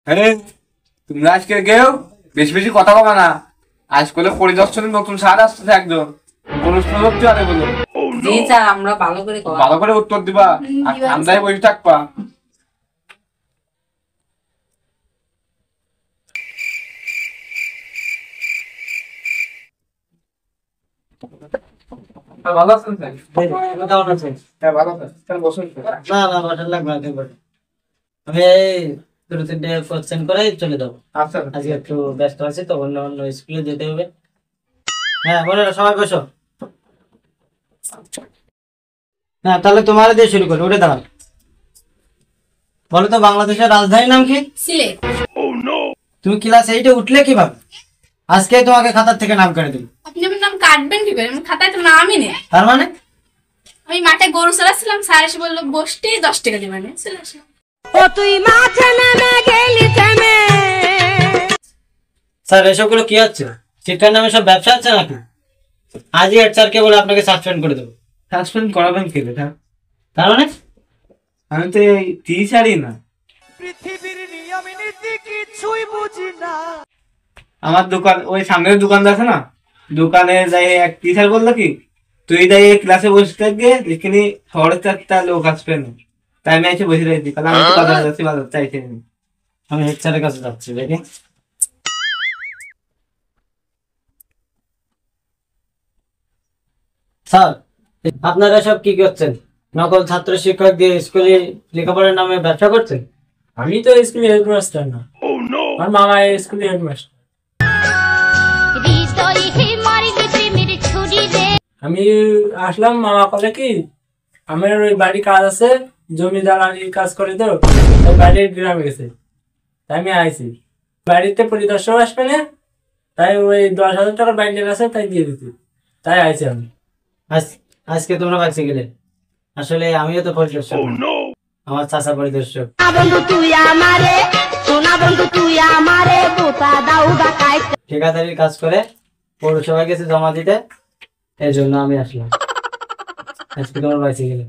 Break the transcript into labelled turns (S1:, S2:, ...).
S1: হ্যাঁ, তোমরা আজকে কেউ বেশি বেশি কথা বলো না। আজকাল পরিদর্শনের নতুন স্যার আসতেছে একজন, প্রশ্ন করতে পারে বলো।
S2: জি স্যার, আমরা ভালো করে
S1: ভালো করে উত্তর দিবা আর ঠান্ডায় বসে থাকবা। ভালো আছেন স্যার?
S3: কেমন আছেন?
S1: হ্যাঁ ভালো আছেন স্যার, বসুন।
S3: না না, বাটার লাগবে না, তুমি বসো। আমি দুটো তিনটে কোশ্চেন করে চলে যাবো।
S1: আচ্ছা
S3: আজকে একটু ব্যস্ত আছি তো, অন্য অন্য স্কুলে যেতে হবে। হ্যাঁ বলো, সবাই বসো। হ্যাঁ, তাহলে তোমার দিয়ে শুরু করি, উঠে দাঁড়াও। বলো তো, বাংলাদেশের রাজধানীর নাম কি?
S2: সিলেট।
S3: তুমি ক্লাস 8-এ উঠলে কিভাবে? আজকে তোমাকে খাতার থেকে নাম কেটে দিবি।
S2: আপনি আমার নাম কাটবেন কি করে? আমার খাতায় তো নামই নেই।
S3: তার মানে?
S2: আমি মাঠে গরু চড়াচ্ছিলাম, স্যার এসে বললো বসতে 10 টাকা দিবেন, চলে আসলাম।
S3: স্যার, এসবগুলো কি হচ্ছে? শিক্ষার নামে সব ব্যবসা আছে নাকি? আজই হেড স্যারকে বলে আপনাকে সাসপেন্ড করে দেবো।
S1: সাসপেন্ড করাবেন কে এটা?
S3: তার মানে?
S1: আমি তো এই টিচারই না।
S4: পৃথিবীর নিয়ম নীতি কিছুই বুঝি না।
S1: আমার দোকান ওই সামনের দোকানটা আছে না, দোকানে যাই এক টিচার বললো কি, তুই যাই ক্লাসে বসে থাকবে, এখানে শহরের 4টা লোক আসবে না, তাই আমি এসে বসে রয়েছি। কারণ আমি তো বাজার যাচ্ছি, বাজার চাইছি না।
S3: আমি হেড স্যারের কাছে যাচ্ছি, দেখি। স্যার, আপনারা সব কি করছেন? নকল ছাত্র শিক্ষক দিয়ে স্কুলে লেখাপড়ার নামে ব্যবসা করছেন?
S5: আমি তো স্কুলে হেডমাস্টার না, আমার মামা স্কুলে হেডমাস্টার। আমি আসলাম, মামা বলে কি আমার ওই বাড়ি কাজ আছে, জমিদার কাজ করে তো, ওই বাড়ির গ্রামে গেছে, তাই আমি আইছি। বাড়িতে পরিদর্শক আসবে না, তাই ওই 10,000 টাকার বাইন্ডেল আছে, তাই দিয়ে দিতে, তাই আইছি আমি।
S3: আজকে তোমরা বাঁচে গেলে। আসলে আমিও তো পরিদর্শক না। আমার চাচা পরিদর্শক। ঠিকাদারির কাজ করে পৌরসভায় গেছে জমা দিতে, এই জন্য আমি আসলাম। আজকে তোমরা বাঁচে গেলে।